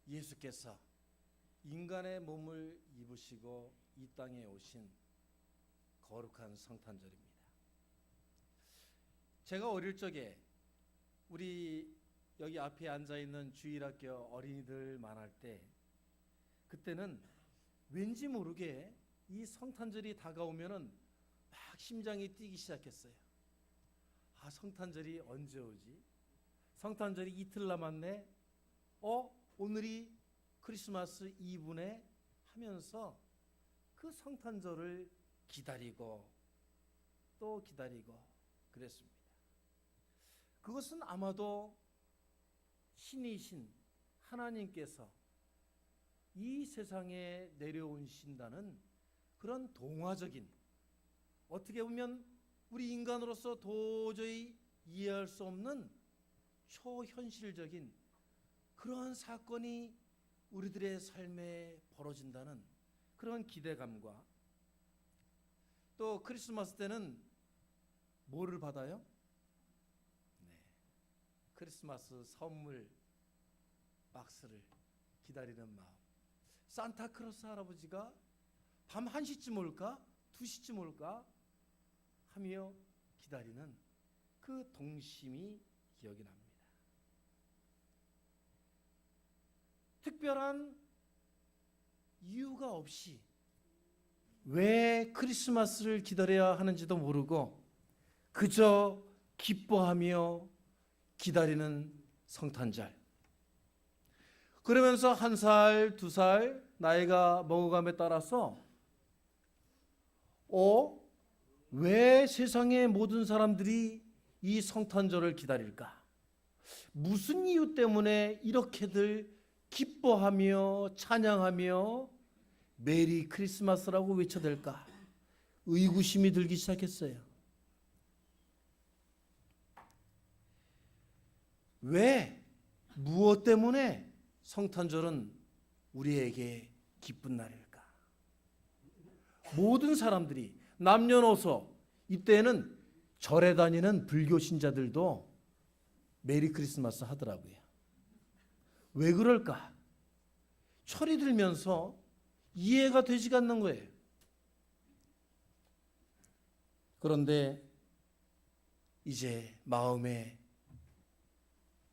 예수께서 인간의 몸을 입으시고 이 땅에 오신 거룩한 성탄절입니다. 제가 어릴 적에 우리 여기 앞에 앉아있는 주일학교 어린이들 만날 때, 그때는 왠지 모르게 이 성탄절이 다가오면은 막 심장이 뛰기 시작했어요. 아, 성탄절이 언제 오지? 성탄절이 이틀 남았네. 오늘이 크리스마스 이브네 하면서 그 성탄절을 기다리고 또 기다리고 그랬습니다. 그것은 아마도 신이신 하나님께서 이 세상에 내려오신다는 그런 동화적인, 어떻게 보면 우리 인간으로서 도저히 이해할 수 없는 초현실적인 그런 사건이 우리들의 삶에 벌어진다는 그런 기대감과, 또 크리스마스 때는 뭐를 받아요? 크리스마스 선물 박스를 기다리는 마음. 산타크로스 할아버지가 밤 1시쯤 올까? 2시쯤 올까? 하며 기다리는 그 동심이 기억이 납니다. 특별한 이유가 없이 왜 크리스마스를 기다려야 하는지도 모르고 그저 기뻐하며 기다리는 성탄절. 그러면서 1살, 2살 나이가 먹어감에 따라서 왜 세상의 모든 사람들이 이 성탄절을 기다릴까? 무슨 이유 때문에 이렇게들 기뻐하며 찬양하며 메리 크리스마스라고 외쳐댈까? 의구심이 들기 시작했어요. 왜? 무엇 때문에 성탄절은 우리에게 기쁜 날일까? 모든 사람들이 남녀노소, 이때는 절에 다니는 불교 신자들도 메리 크리스마스 하더라고요. 왜 그럴까? 철이 들면서 이해가 되지가 않는 거예요. 그런데 이제 마음에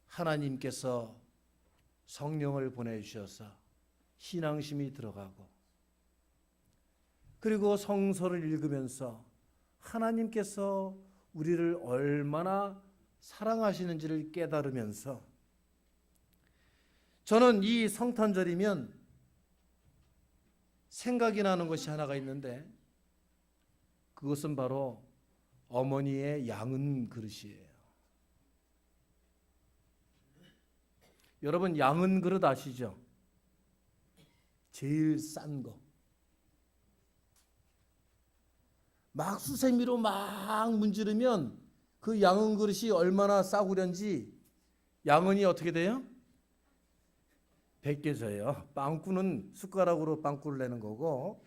하나님께서 성령을 보내주셔서 신앙심이 들어가고, 그리고 성서를 읽으면서 하나님께서 우리를 얼마나 사랑하시는지를 깨달으면서, 저는 이 성탄절이면 생각이 나는 것이 하나가 있는데, 그것은 바로 어머니의 양은 그릇이에요. 여러분, 양은 그릇 아시죠? 제일 싼 거. 막 수세미로 막 문지르면 그 양은 그릇이 얼마나 싸구려인지 양은이 어떻게 돼요? 벗겨져요. 빵꾸는 숟가락으로 빵꾸를 내는 거고,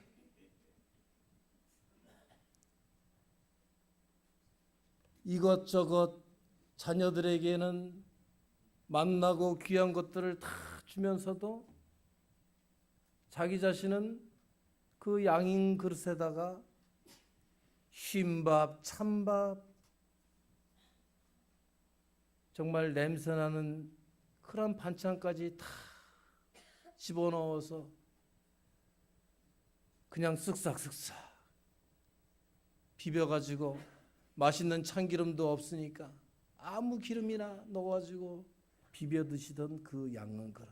이것저것 자녀들에게는 만나고 귀한 것들을 다 주면서도 자기 자신은 그 양인 그릇에다가 쉰밥, 찬밥, 정말 냄새나는 그런 반찬까지 다 집어넣어서 그냥 쓱싹쓱싹 비벼가지고, 맛있는 참기름도 없으니까 아무 기름이나 넣어가지고 비벼 드시던 그 양은 그릇.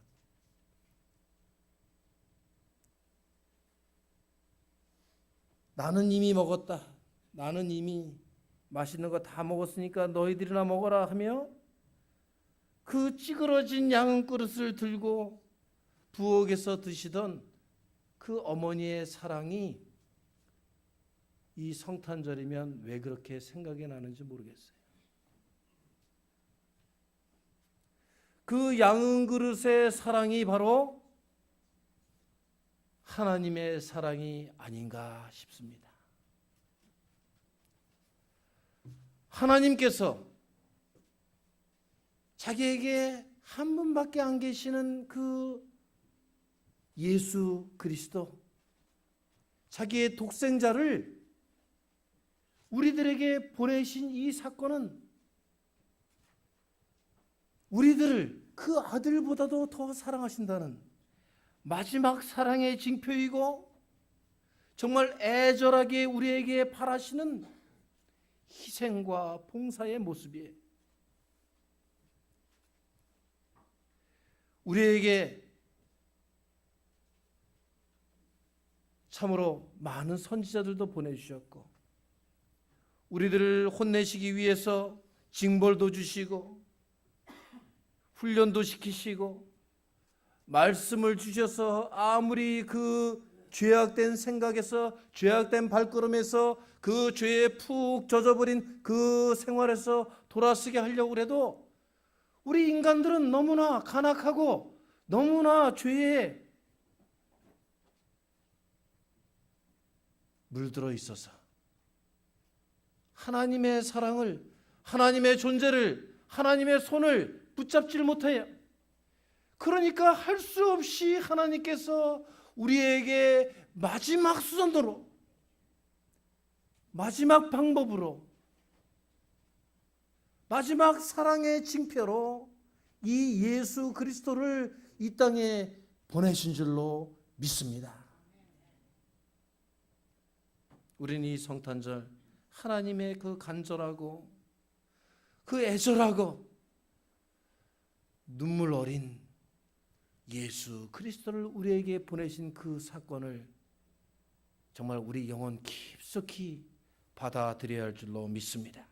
나는 이미 먹었다. 나는 이미 맛있는 거 다 먹었으니까 너희들이나 먹어라 하며 그 찌그러진 양은 그릇을 들고 부엌에서 드시던 그 어머니의 사랑이 이 성탄절이면 왜 그렇게 생각이 나는지 모르겠어요. 그 양은 그릇의 사랑이 바로 하나님의 사랑이 아닌가 싶습니다. 하나님께서 자기에게 한 분밖에 안 계시는 그 예수 그리스도, 자기의 독생자를 우리들에게 보내신 이 사건은 우리들을 그 아들보다도 더 사랑하신다는 마지막 사랑의 징표이고, 정말 애절하게 우리에게 바라시는 희생과 봉사의 모습이에요. 우리에게 참으로 많은 선지자들도 보내주셨고, 우리들을 혼내시기 위해서 징벌도 주시고 훈련도 시키시고 말씀을 주셔서, 아무리 그 죄악된 생각에서, 죄악된 발걸음에서, 그 죄에 푹 젖어버린 그 생활에서 돌아서게 하려고 해도 우리 인간들은 너무나 간악하고 너무나 죄에 물들어 있어서 하나님의 사랑을, 하나님의 존재를, 하나님의 손을 붙잡지를 못해요. 그러니까 할 수 없이 하나님께서 우리에게 마지막 수단으로, 마지막 방법으로, 마지막 사랑의 징표로 이 예수 그리스도를 이 땅에 보내신 줄로 믿습니다. 우리는 이 성탄절 하나님의 그 간절하고 그 애절하고 눈물 어린 예수 그리스도를 우리에게 보내신 그 사건을 정말 우리 영혼 깊숙이 받아들여야 할 줄로 믿습니다.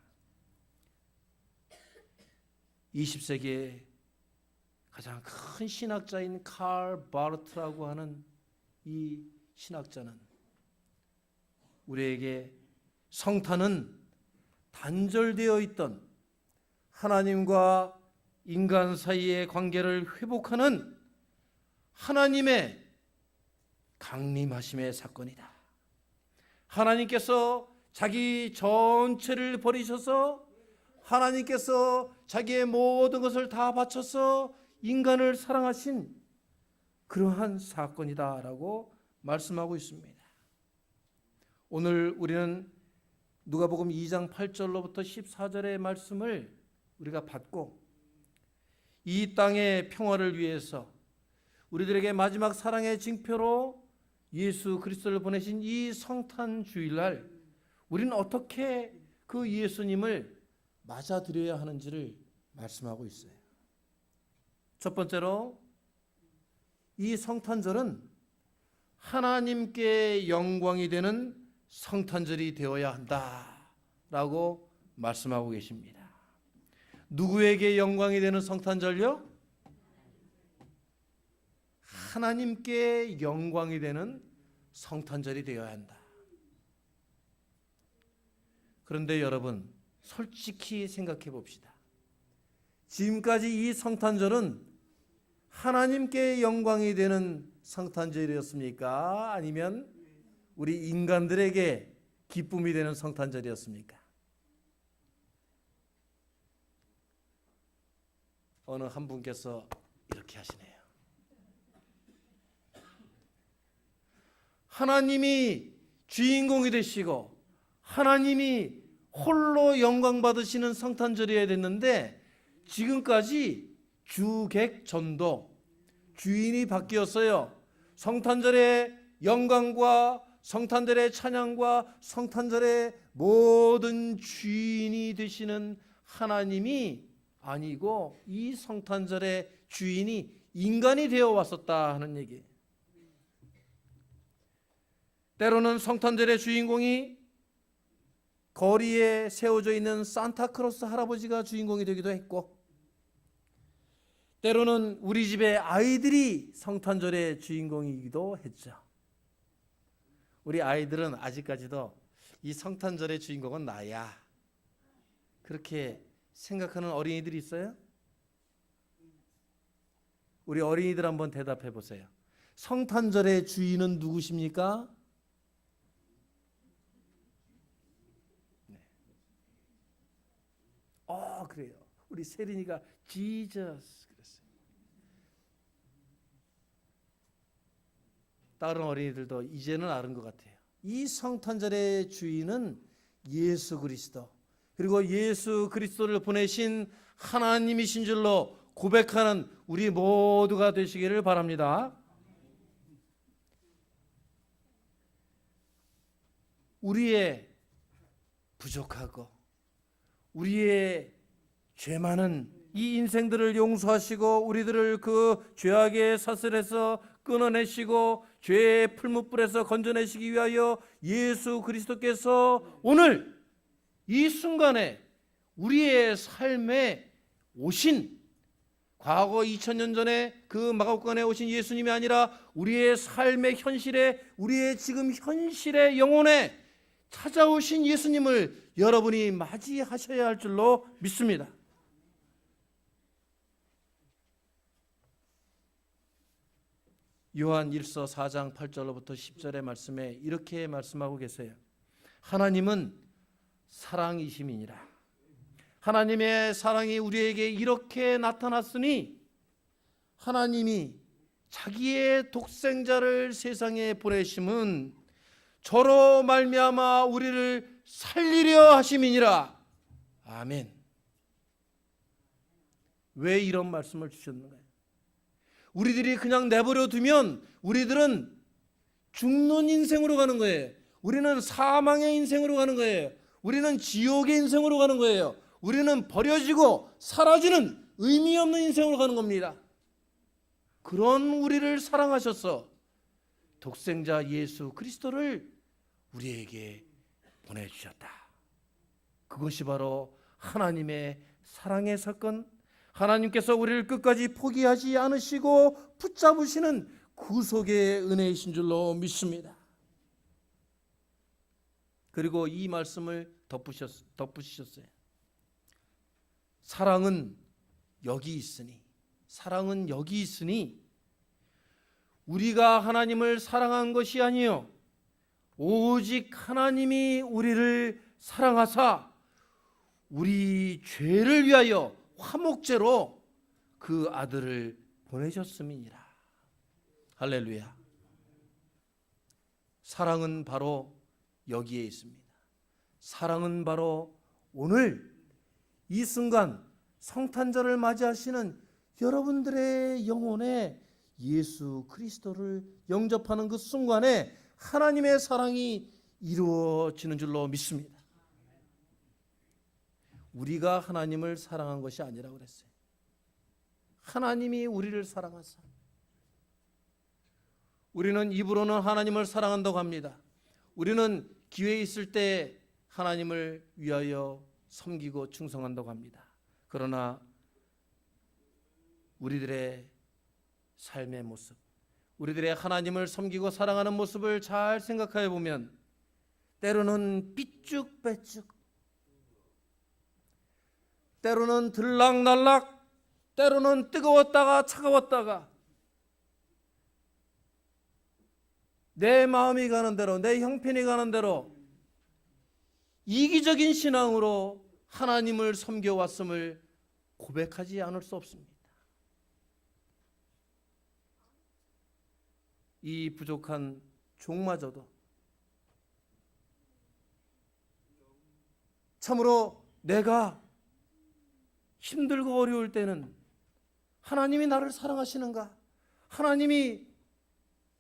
20세기의 가장 큰 신학자인 칼 바르트라고 하는 이 신학자는 우리에게 성탄은 단절되어 있던 하나님과 인간 사이의 관계를 회복하는 하나님의 강림하심의 사건이다. 하나님께서 자기 전체를 버리셔서, 하나님께서 자기의 모든 것을 다 바쳐서 인간을 사랑하신 그러한 사건이다라고 말씀하고 있습니다. 오늘 우리는 누가복음 2장 8절로부터 14절의 말씀을 우리가 받고, 이 땅의 평화를 위해서 우리들에게 마지막 사랑의 징표로 예수 그리스도를 보내신 이 성탄 주일날 우리는 어떻게 그 예수님을 맞아들여야 하는지를 말씀하고 있어요. 첫 번째로, 이 성탄절은 하나님께 영광이 되는 성탄절이 되어야 한다라고 말씀하고 계십니다. 누구에게 영광이 되는 성탄절요? 하나님께 영광이 되는 성탄절이 되어야 한다. 그런데 여러분, 솔직히 생각해 봅시다. 지금까지 이 성탄절은 하나님께 영광이 되는 성탄절이었습니까? 아니면 우리 인간들에게 기쁨이 되는 성탄절이었습니까? 어느 한 분께서 이렇게 하시네요. 하나님이 주인공이 되시고 하나님이 홀로 영광 받으시는 성탄절이어야 됐는데, 지금까지 주객전도, 주인이 바뀌었어요. 성탄절의 영광과 성탄절의 찬양과 성탄절의 모든 주인이 되시는 하나님이 아니고 이 성탄절의 주인이 인간이 되어 왔었다 하는 얘기. 때로는 성탄절의 주인공이 거리에 세워져 있는 산타크로스 할아버지가 주인공이 되기도 했고, 때로는 우리 집의 아이들이 성탄절의 주인공이기도 했죠. 우리 아이들은 아직까지도 이 성탄절의 주인공은 나야, 그렇게 생각하는 어린이들이 있어요? 우리 어린이들 한번 대답해 보세요. 성탄절의 주인은 누구십니까? 그래요. 우리 세린이가 Jesus 그랬어요. 다른 어린이들도 이제는 아는 것 같아요. 이 성탄절의 주인은 예수 그리스도, 그리고 예수 그리스도를 보내신 하나님이신 줄로 고백하는 우리 모두가 되시기를 바랍니다. 우리의 부족하고 우리의 죄 많은 이 인생들을 용서하시고 우리들을 그 죄악의 사슬에서 끊어내시고 죄의 풀무불에서 건져내시기 위하여 예수 그리스도께서 오늘 이 순간에 우리의 삶에 오신, 과거 2000년 전에 그 마가국간에 오신 예수님이 아니라 우리의 삶의 현실에, 우리의 지금 현실의 영혼에 찾아오신 예수님을 여러분이 맞이하셔야 할 줄로 믿습니다. 요한 1서 4장 8절로부터 10절의 말씀에 이렇게 말씀하고 계세요. 하나님은 사랑이심이니라. 하나님의 사랑이 우리에게 이렇게 나타났으니 하나님이 자기의 독생자를 세상에 보내심은 저로 말미암아 우리를 살리려 하심이니라. 아멘. 왜 이런 말씀을 주셨는가요? 우리들이 그냥 내버려 두면 우리들은 죽는 인생으로 가는 거예요. 우리는 사망의 인생으로 가는 거예요. 우리는 지옥의 인생으로 가는 거예요. 우리는 버려지고 사라지는 의미 없는 인생으로 가는 겁니다. 그런 우리를 사랑하셔서 독생자 예수 그리스도를 우리에게 보내주셨다. 그것이 바로 하나님의 사랑의 사건, 하나님께서 우리를 끝까지 포기하지 않으시고 붙잡으시는 구속의 은혜이신 줄로 믿습니다. 그리고 이 말씀을 덧붙이셨어요. 사랑은 여기 있으니, 사랑은 여기 있으니 우리가 하나님을 사랑한 것이 아니요 오직 하나님이 우리를 사랑하사 우리 죄를 위하여 화목제로 그 아들을 보내셨음이니라. 할렐루야. 사랑은 바로 여기에 있습니다. 사랑은 바로 오늘 이 순간 성탄절을 맞이하시는 여러분들의 영혼에 예수 그리스도를 영접하는 그 순간에 하나님의 사랑이 이루어지는 줄로 믿습니다. 우리가 하나님을 사랑한 것이 아니라고 그랬어요. 하나님이 우리를 사랑하사. 우리는 입으로는 하나님을 사랑한다고 합니다. 우리는 기회 있을 때 하나님을 위하여 섬기고 충성한다고 합니다. 그러나 우리들의 삶의 모습, 우리들의 하나님을 섬기고 사랑하는 모습을 잘 생각해 보면 때로는 삐쭉빼쭉, 때로는 들락날락, 때로는 뜨거웠다가 차가웠다가 내 마음이 가는 대로, 내 형편이 가는 대로 이기적인 신앙으로 하나님을 섬겨왔음을 고백하지 않을 수 없습니다. 이 부족한 종마저도 참으로 내가 힘들고 어려울 때는 하나님이 나를 사랑하시는가? 하나님이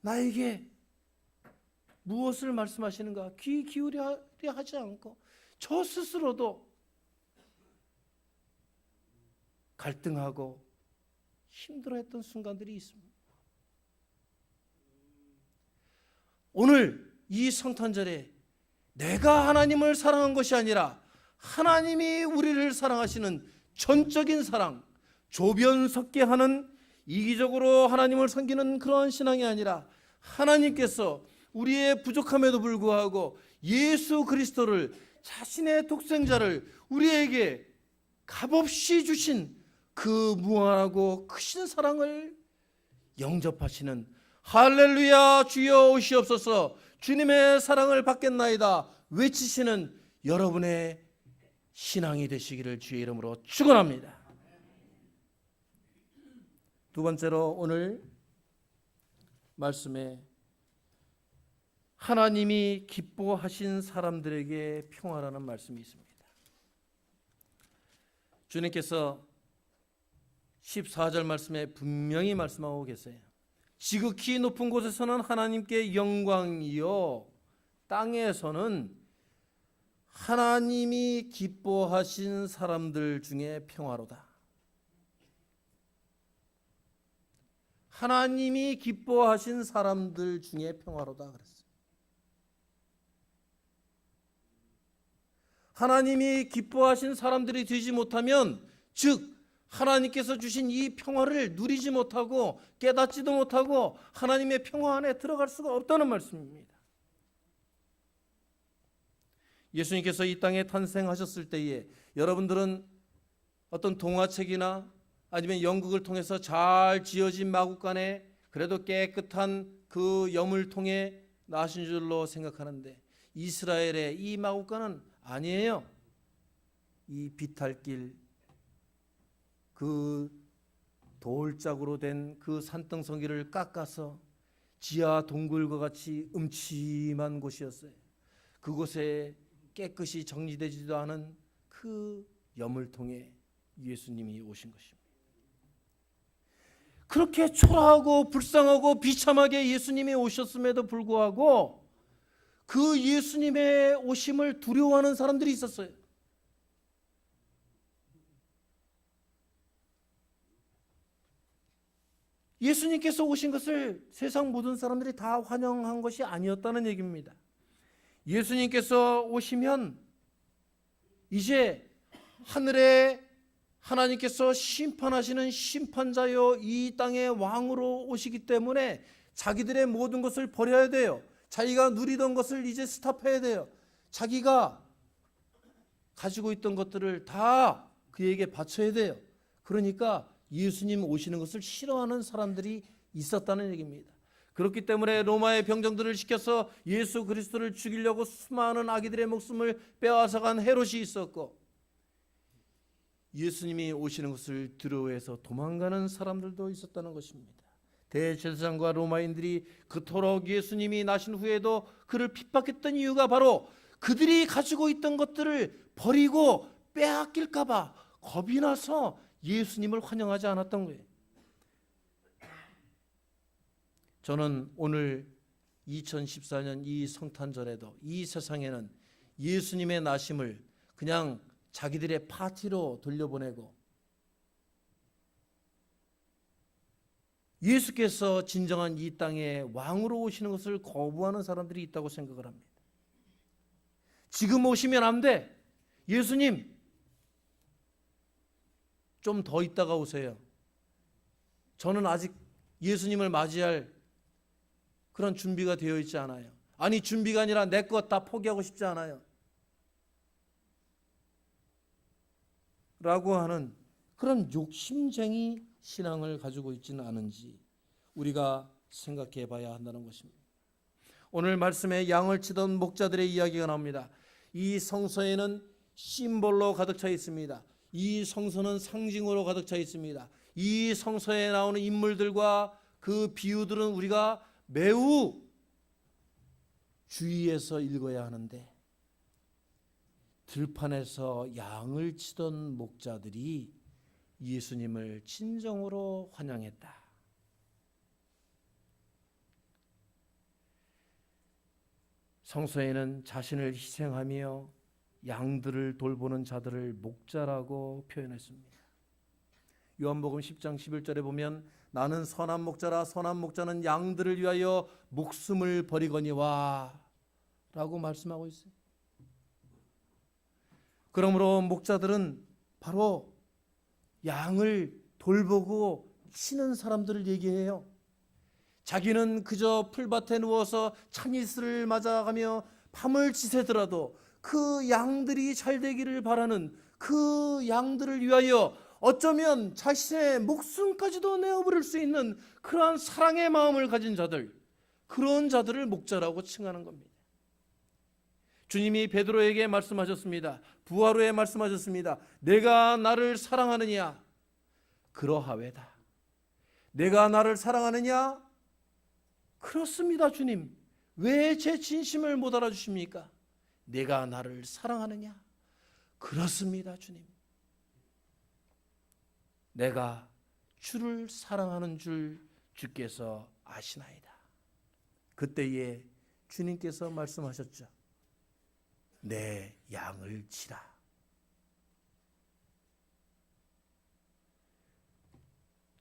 나에게 무엇을 말씀하시는가? 귀 기울여 하지 않고 저 스스로도 갈등하고 힘들어했던 순간들이 있습니다. 오늘 이 성탄절에 내가 하나님을 사랑한 것이 아니라 하나님이 우리를 사랑하시는 전적인 사랑, 조변석게 하는 이기적으로 하나님을 섬기는 그러한 신앙이 아니라 하나님께서 우리의 부족함에도 불구하고 예수 그리스도를, 자신의 독생자를 우리에게 값없이 주신 그 무한하고 크신 사랑을 영접하시는 할렐루야 주여 오시옵소서, 주님의 사랑을 받겠나이다 외치시는 여러분의 신앙이 되시기를 주의 이름으로 축원합니다. 두 번째로 오늘 말씀에 하나님이 기뻐하신 사람들에게 평화라는 말씀이 있습니다. 주님께서 14절 말씀에 분명히 말씀하고 계세요. 지극히 높은 곳에서는 하나님께 영광이요, 땅에서는 하나님이 기뻐하신 사람들 중에 평화로다. 하나님이 기뻐하신 사람들 중에 평화로다 그랬어요. 하나님이 기뻐하신 사람들이 되지 못하면, 즉 하나님께서 주신 이 평화를 누리지 못하고 깨닫지도 못하고 하나님의 평화 안에 들어갈 수가 없다는 말씀입니다. 예수님께서 이 땅에 탄생하셨을 때에 여러분들은 어떤 동화책이나 아니면 연극을 통해서 잘 지어진 마구간에 그래도 깨끗한 그 여물통에 나신 줄로 생각하는데, 이스라엘의 이 마구간은 아니에요. 이 비탈길, 그 돌짝으로 된 그 산등성이를 깎아서 지하 동굴과 같이 음침한 곳이었어요. 그곳에 깨끗이 정리되지도 않은 그 여물통에 예수님이 오신 것입니다. 그렇게 초라하고 불쌍하고 비참하게 예수님이 오셨음에도 불구하고 그 예수님의 오심을 두려워하는 사람들이 있었어요. 예수님께서 오신 것을 세상 모든 사람들이 다 환영한 것이 아니었다는 얘기입니다. 예수님께서 오시면 이제 하늘에 하나님께서 심판하시는 심판자요, 이 땅의 왕으로 오시기 때문에 자기들의 모든 것을 버려야 돼요. 자기가 누리던 것을 이제 스탑해야 돼요. 자기가 가지고 있던 것들을 다 그에게 바쳐야 돼요. 그러니까 예수님 오시는 것을 싫어하는 사람들이 있었다는 얘기입니다. 그렇기 때문에 로마의 병정들을 시켜서 예수 그리스도를 죽이려고 수많은 아기들의 목숨을 빼앗아간 헤롯이 있었고, 예수님이 오시는 것을 두려워해서 도망가는 사람들도 있었다는 것입니다. 대제사장과 로마인들이 그토록 예수님이 나신 후에도 그를 핍박했던 이유가 바로 그들이 가지고 있던 것들을 버리고 빼앗길까 봐 겁이 나서 예수님을 환영하지 않았던 거예요. 저는 오늘 2014년 이 성탄절에도 이 세상에는 예수님의 나심을 그냥 자기들의 파티로 돌려보내고 예수께서 진정한 이 땅에 왕으로 오시는 것을 거부하는 사람들이 있다고 생각을 합니다. 지금 오시면 안 돼. 예수님 좀 더 있다가 오세요. 저는 아직 예수님을 맞이할 그런 준비가 되어 있지 않아요. 아니, 준비가 아니라 내 것 다 포기하고 싶지 않아요. 라고 하는 그런 욕심쟁이 신앙을 가지고 있지는 않은지 우리가 생각해 봐야 한다는 것입니다. 오늘 말씀에 양을 치던 목자들의 이야기가 나옵니다. 이 성서에는 심볼로 가득 차 있습니다. 이 성서는 상징으로 가득 차 있습니다. 이 성서에 나오는 인물들과 그 비유들은 우리가 매우 주의해서 읽어야 하는데, 들판에서 양을 치던 목자들이 예수님을 진정으로 환영했다. 성서에는 자신을 희생하며 양들을 돌보는 자들을 목자라고 표현했습니다. 요한복음 10장 11절에 보면 나는 선한 목자라 선한 목자는 양들을 위하여 목숨을 버리거니와 라고 말씀하고 있어요. 그러므로 목자들은 바로 양을 돌보고 치는 사람들을 얘기해요. 자기는 그저 풀밭에 누워서 찬이슬을 맞아가며 밤을 지새더라도 그 양들이 잘 되기를 바라는 그 양들을 위하여 어쩌면 자신의 목숨까지도 내어버릴 수 있는 그러한 사랑의 마음을 가진 자들, 그런 자들을 목자라고 칭하는 겁니다. 주님이 베드로에게 말씀하셨습니다. 부활 후에 말씀하셨습니다. 내가 나를 사랑하느냐? 그러하외다. 내가 나를 사랑하느냐? 그렇습니다, 주님. 왜 제 진심을 못 알아주십니까? 내가 나를 사랑하느냐? 그렇습니다, 주님. 내가 주를 사랑하는 줄 주께서 아시나이다. 그때에 주님께서 말씀하셨죠. 내 양을 치라.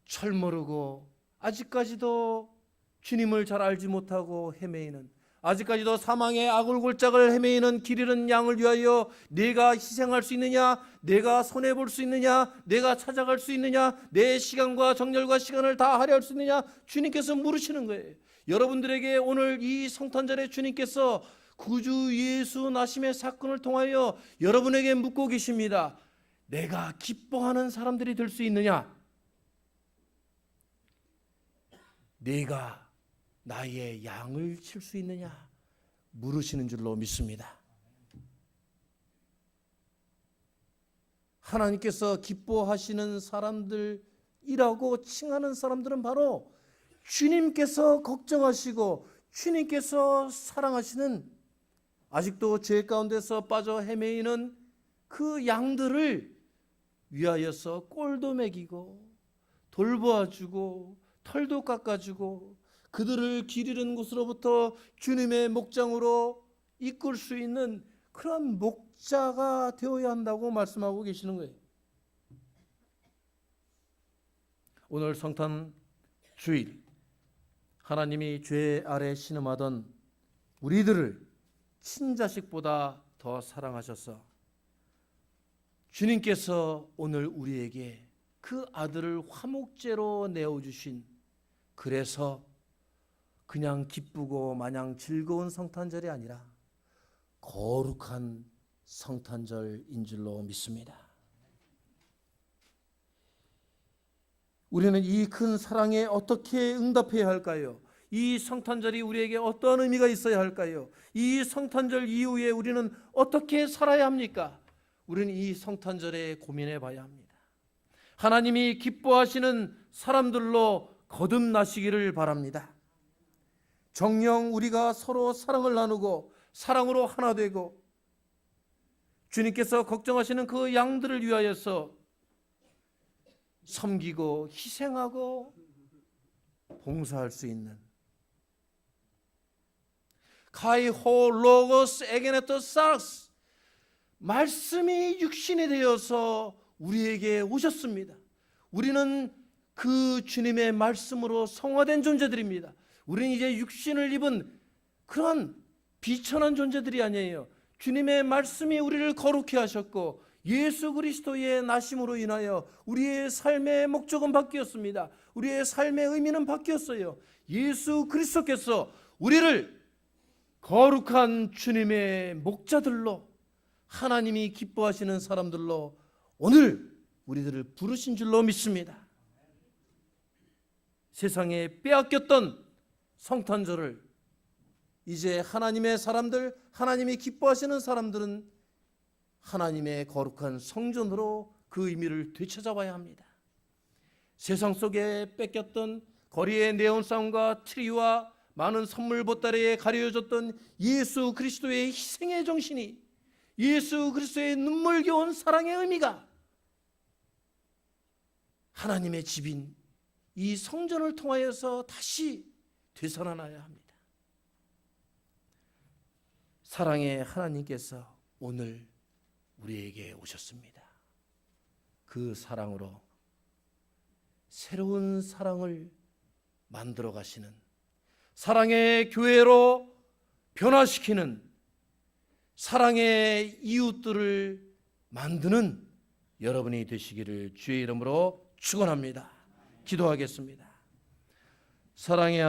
철모르고 아직까지도 주님을 잘 알지 못하고 헤매이는, 아직까지도 사망의 아굴골짝을 헤매이는 길 잃은 양을 위하여 내가 희생할 수 있느냐, 내가 손해볼 수 있느냐, 내가 찾아갈 수 있느냐, 내 시간과 정열과 시간을 다 할애할 수 있느냐, 주님께서 물으시는 거예요. 여러분들에게 오늘 이 성탄절에 주님께서 구주 예수 나심의 사건을 통하여 여러분에게 묻고 계십니다. 내가 기뻐하는 사람들이 될 수 있느냐? 내가 나의 양을 칠 수 있느냐? 물으시는 줄로 믿습니다. 하나님께서 기뻐하시는 사람들이라고 칭하는 사람들은 바로 주님께서 걱정하시고 주님께서 사랑하시는, 아직도 죄 가운데서 빠져 헤매이는 그 양들을 위하여서 꼴도 먹이고 돌보아주고 털도 깎아주고 그들을 길 잃은 곳으로부터 주님의 목장으로 이끌 수 있는 그런 목자가 되어야 한다고 말씀하고 계시는 거예요. 오늘 성탄 주일, 하나님이 죄 아래 신음하던 우리들을 친자식보다 더 사랑하셔서 주님께서 오늘 우리에게 그 아들을 화목제로 내어주신, 그래서 그냥 기쁘고 마냥 즐거운 성탄절이 아니라 거룩한 성탄절인 줄로 믿습니다. 우리는 이 큰 사랑에 어떻게 응답해야 할까요? 이 성탄절이 우리에게 어떤 의미가 있어야 할까요? 이 성탄절 이후에 우리는 어떻게 살아야 합니까? 우리는 이 성탄절에 고민해 봐야 합니다. 하나님이 기뻐하시는 사람들로 거듭나시기를 바랍니다. 정녕 우리가 서로 사랑을 나누고 사랑으로 하나 되고 주님께서 걱정하시는 그 양들을 위하여서 섬기고 희생하고 봉사할 수 있는, 카이호 로고스 에게네토 사르스, 말씀이 육신이 되어서 우리에게 오셨습니다. 우리는 그 주님의 말씀으로 성화된 존재들입니다. 우리는 이제 육신을 입은 그런 비천한 존재들이 아니에요. 주님의 말씀이 우리를 거룩히 하셨고 예수 그리스도의 나심으로 인하여 우리의 삶의 목적은 바뀌었습니다. 우리의 삶의 의미는 바뀌었어요. 예수 그리스도께서 우리를 거룩한 주님의 목자들로, 하나님이 기뻐하시는 사람들로 오늘 우리들을 부르신 줄로 믿습니다. 세상에 빼앗겼던 성탄절을 이제 하나님의 사람들, 하나님이 기뻐하시는 사람들은 하나님의 거룩한 성전으로 그 의미를 되찾아와야 합니다. 세상 속에 뺏겼던 거리의 네온사운과 트리와 많은 선물 보따리에 가려졌던 예수 그리스도의 희생의 정신이, 예수 그리스도의 눈물겨운 사랑의 의미가 하나님의 집인 이 성전을 통하여서 다시 되살아나야 합니다. 사랑의 하나님께서 오늘 우리에게 오셨습니다. 그 사랑으로 새로운 사랑을 만들어 가시는, 사랑의 교회로 변화시키는, 사랑의 이웃들을 만드는 여러분이 되시기를 주의 이름으로 축원합니다. 기도하겠습니다. 사랑의